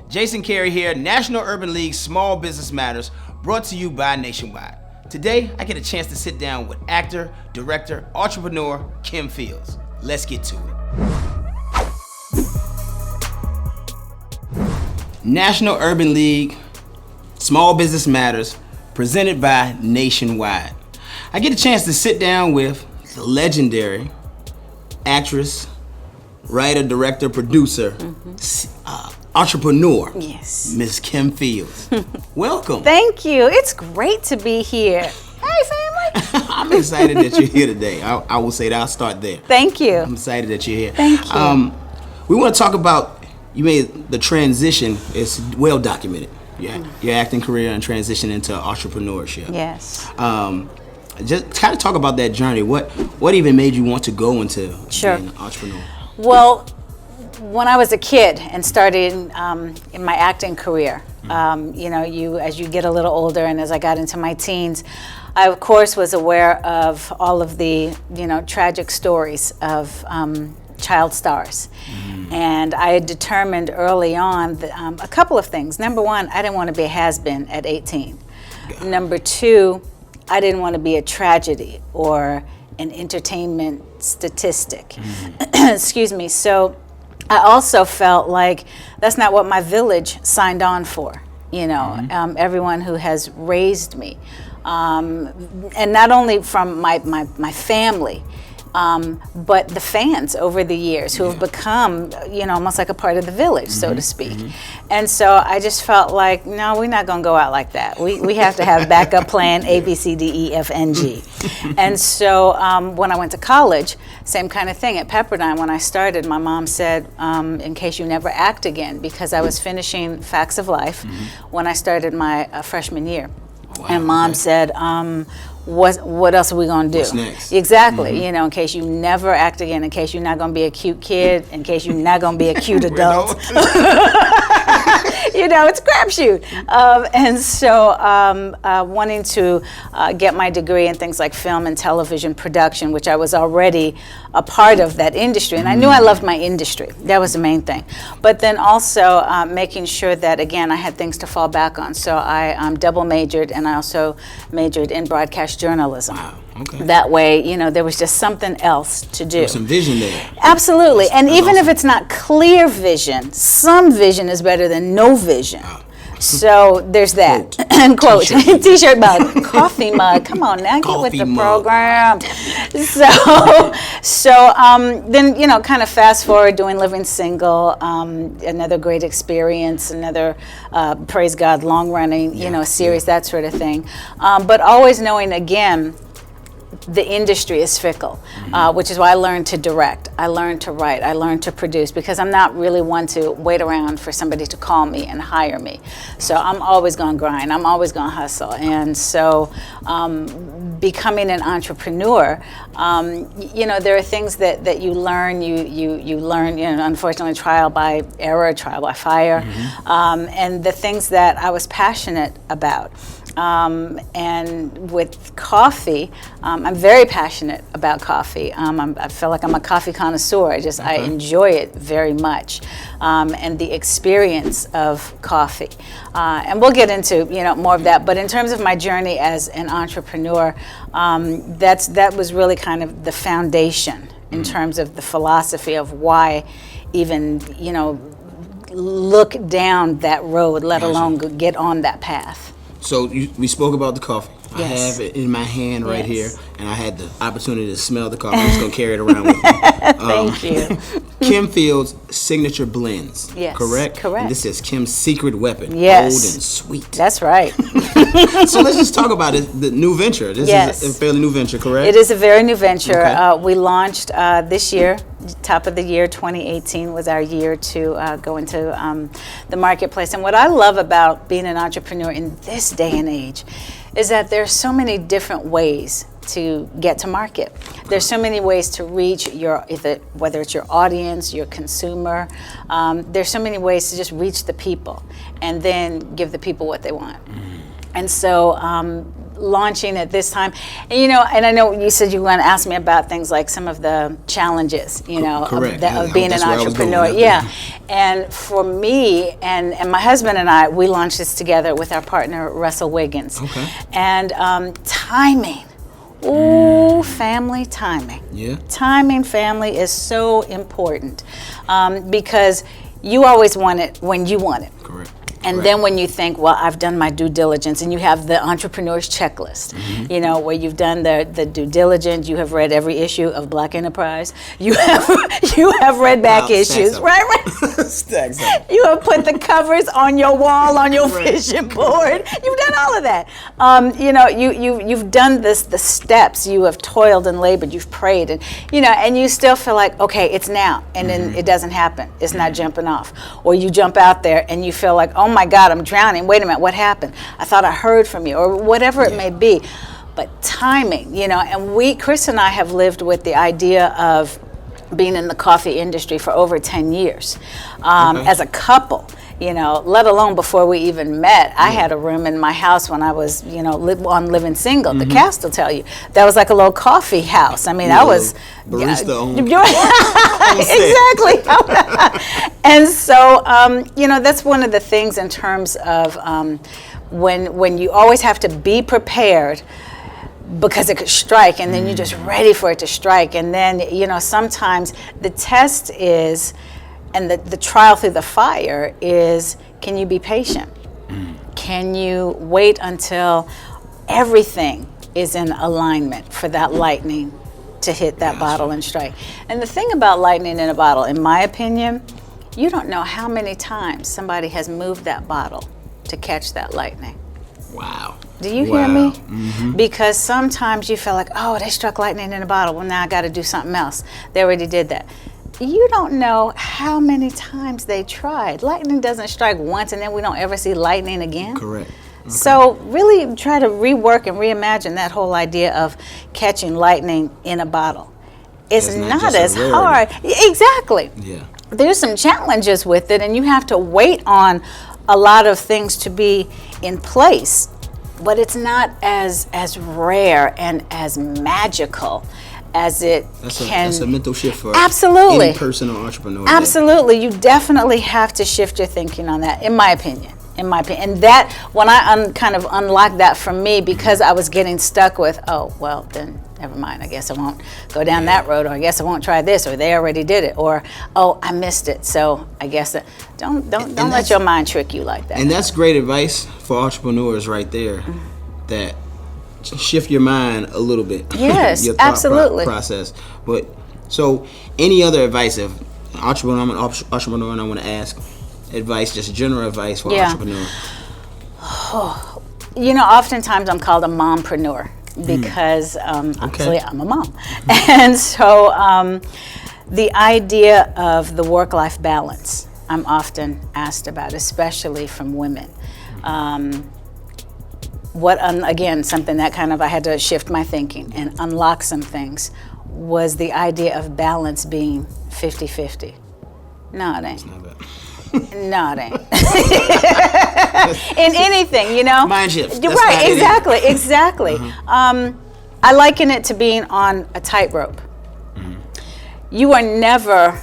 Jason Carey here, National Urban League Small Business Matters, brought to you by Nationwide. Today, I get a chance to sit down with actor, director, entrepreneur, Kim Fields. Let's get to it. National Urban League Small Business Matters, presented by Nationwide. I get a chance to sit down with the legendary actress, writer, director, producer, entrepreneur, yes, Miss Kim Fields. Welcome. Thank you. It's great to be here. Hey, family. I'm excited that you're here today. I will say that. I'll start there. Thank you. I'm excited that you're here. Thank you. We want to talk about, you made the transition. It's well documented. Your acting career and transition into entrepreneurship. Yes. Just kind of talk about that journey. What even made you want to go into Sure. being an entrepreneur? Well, when I was a kid and started in my acting career, as you get a little older and as I got into my teens, I of course was aware of all of the tragic stories of child stars. And I had determined early on that, a couple of things. Number one, I didn't want to be a has-been at 18. Number two, I didn't want to be a tragedy or an entertainment statistic. Excuse me. So I also felt like that's not what my village signed on for. Everyone who has raised me, and not only from my family, but the fans over the years who have become, almost like a part of the village, so to speak. And so I just felt like, no, we're not going to go out like that. We have to have backup plan A, B, C, D, E, F, N, G. And so when I went to college, same kind of thing. At Pepperdine, when I started, my mom said, in case you never act again, because I was finishing Facts of Life when I started my freshman year. Wow, and Mom said, what else are we going to do? What's next? Exactly. In case you never act again, in case you're not going to be a cute kid, in case you're not going to be a cute adult. It's crapshoot. And so wanting to get my degree in things like film and television production, which I was already a part of that industry. And I knew I loved my industry. That was the main thing. But then also making sure that, again, I had things to fall back on. So I double majored, and I also majored in broadcast journalism. Wow. Okay. That way, there was just something else to do. There's some vision there. Absolutely. That's even awesome. if it's not clear vision, some vision is better than no vision. Wow. So there's that. Quote. Quote. T-shirt. T-shirt mug. Coffee mug. Come on now, get with Coffee the mug. program. So then, kind of fast forward doing Living Single, another great experience, another, praise God, long running, series, that sort of thing. But always knowing, again, the industry is fickle, which is why I learned to direct, I learned to write, I learned to produce, because I'm not really one to wait around for somebody to call me and hire me. So I'm always going to grind, I'm always going to hustle. And so becoming an entrepreneur, there are things that you learn, you learn, unfortunately, trial by error, trial by fire, and the things that I was passionate about. And with coffee, I'm very passionate about coffee. I feel like I'm a coffee connoisseur. I enjoy it very much, and the experience of coffee. And we'll get into more of that. But in terms of my journey as an entrepreneur, that was really kind of the foundation in terms of the philosophy of why even look down that road, let alone get on that path. So we spoke about the coffee. Yes. I have it in my hand right Yes. here, and I had the opportunity to smell the coffee. I'm just going to carry it around with me. Thank you. Kim Fields' signature blends. Yes, Correct? correct. And this is Kim's secret weapon. Yes. Bold and sweet. That's right. So let's just talk about it, the new venture. This Yes. is a fairly new venture, correct? It is a very new venture. Okay. We launched this year, top of the year, 2018 was our year to go into the marketplace. And what I love about being an entrepreneur in this day and age is that there's so many different ways to get to market. There's so many ways to reach whether it's your audience, your consumer. There's so many ways to just reach the people and then give the people what they want. And so launching at this time. And, you know, and I know you said you were going to ask me about things like some of the challenges, you know, of being an entrepreneur. Yeah. And for me and my husband and I, we launched this together with our partner, Russell Wiggins. Okay. And timing. Ooh, family timing. Yeah. Timing, family is so important because you always want it when you want it. Correct. And then when you think, well, I've done my due diligence, and you have the entrepreneur's checklist, you know, where you've done the due diligence, you have read every issue of Black Enterprise, you have read back issues, right? Stacks up. You have put the covers on your wall, on your vision board. You've done all of that. You know, you've done the steps. You have toiled and labored. You've prayed, and you know, and you still feel like, okay, it's now, and then it doesn't happen. It's not jumping off, or you jump out there and you feel like, oh my God, I'm drowning. Wait a minute, what happened? I thought I heard from you, or whatever it may be. But timing, you know, and Chris and I have lived with the idea of being in the coffee industry for over 10 years as a couple, you know, let alone before we even met. I had a room in my house when I was, you know, on Living Single. The cast will tell you. That was like a little coffee house. I mean, I was... Barista owned. Exactly. And so, you know, that's one of the things in terms of when you always have to be prepared, because it could strike, and then you're just ready for it to strike. And then, you know, sometimes the test is, and the trial through the fire is, can you be patient? Can you wait until everything is in alignment for that lightning to hit that bottle and strike? And the thing about lightning in a bottle, in my opinion, you don't know how many times somebody has moved that bottle to catch that lightning. Wow. Do you hear me? Because sometimes you feel like, oh, they struck lightning in a bottle. Well, now I got to do something else. They already did that. You don't know how many times they tried. Lightning doesn't strike once and then we don't ever see lightning again. Correct. Okay. So really try to rework and reimagine that whole idea of catching lightning in a bottle. It's not as hard. Exactly. Yeah. There's some challenges with it, and you have to wait on a lot of things to be in place, but it's not as rare and as magical as it can. That's a mental shift for absolutely any person or entrepreneur. Absolutely, you definitely have to shift your thinking on that, in my opinion. And that, when I kind of unlocked that for me, because I was getting stuck with, oh, well, then never mind, I guess I won't go down that road, or I guess I won't try this, or they already did it, or, oh, I missed it, so I guess don't let your mind trick you like that. And that's great advice for entrepreneurs right there, that shift your mind a little bit. Yes, your thought absolutely. Process. But, so, any other advice of entrepreneur, I'm an entrepreneur and I want to ask advice, just general advice for entrepreneurs? You know, oftentimes I'm called a mompreneur because obviously I'm a mom. And so the idea of the work-life balance I'm often asked about, especially from women. Again, something that kind of I had to shift my thinking and unlock some things, was the idea of balance being 50-50. No, it ain't. It's not bad. No, it ain't. In anything, you know? Mind shift. You're right, exactly. I liken it to being on a tightrope. You are never,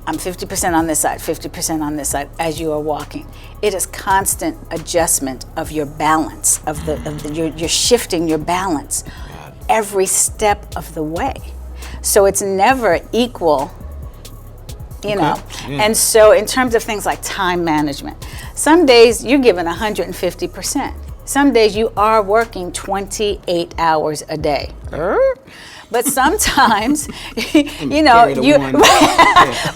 I'm 50% on this side, 50% on this side, as you are walking. It is constant adjustment of your balance, you're shifting your balance every step of the way. So it's never equal, you know. And so in terms of things like time management, some days you're given 150%. Some days you are working 28 hours a day. But sometimes, you know,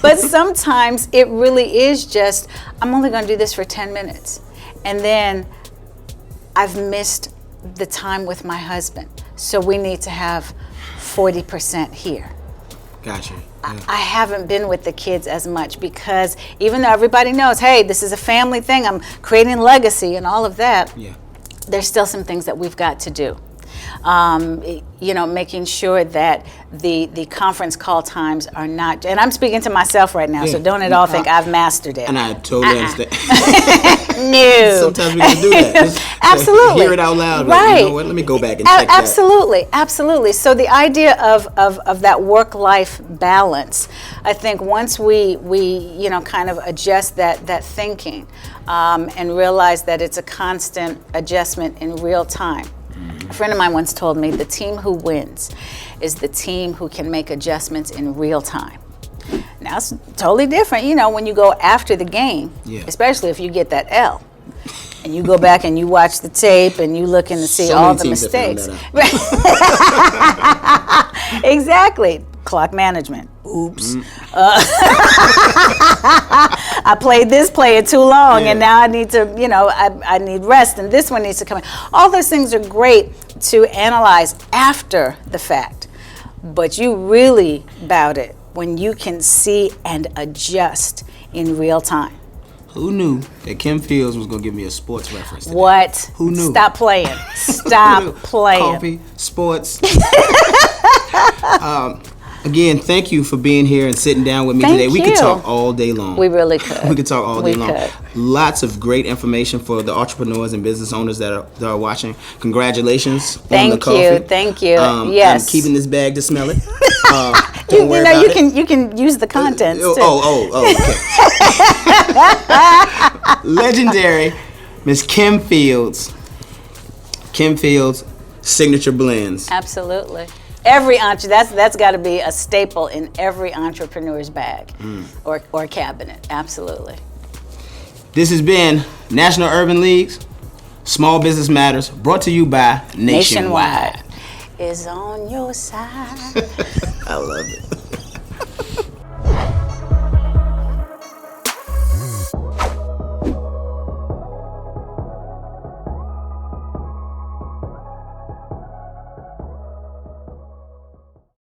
but sometimes it really is just, I'm only going to do this for 10 minutes. And then I've missed the time with my husband. So we need to have 40% here. Gotcha. Yeah. I haven't been with the kids as much because even though everybody knows, hey, this is a family thing, I'm creating legacy and all of that, there's still some things that we've got to do. Making sure that the conference call times are not, and I'm speaking to myself right now, so don't at all think I've mastered it. And I totally understand. No. Sometimes we can do that. Just Absolutely. hear it out loud. Right. Like, you know what? Let me go back and check that. Absolutely. So the idea of that work-life balance, I think once we kind of adjust that thinking and realize that it's a constant adjustment in real time. A friend of mine once told me the team who wins is the team who can make adjustments in real time. Now it's totally different, when you go after the game, especially if you get that L. And you go back and you watch the tape and you look in to see all the mistakes. Exactly. Clock management. Oops. I played this player too long and now I need to, I need rest and this one needs to come in. All those things are great to analyze after the fact, but you really bout it when you can see and adjust in real time. Who knew that Kim Fields was going to give me a sports reference today? What? Who knew? Stop playing. Stop playing. Coffee, sports. Again, thank you for being here and sitting down with me today. We could talk all day long. We really could. We could talk all day long. Could. Lots of great information for the entrepreneurs and business owners that are watching. Congratulations on the coffee. Thank you. Yes. I'm keeping this bag to smell it. You can use the contents too. Okay. Legendary Miss Kim Fields. Kim Fields Signature Blends. Absolutely. That's got to be a staple in every entrepreneur's bag or cabinet. Absolutely. This has been National Urban League's Small Business Matters, brought to you by Nationwide. Is on your side. I love it.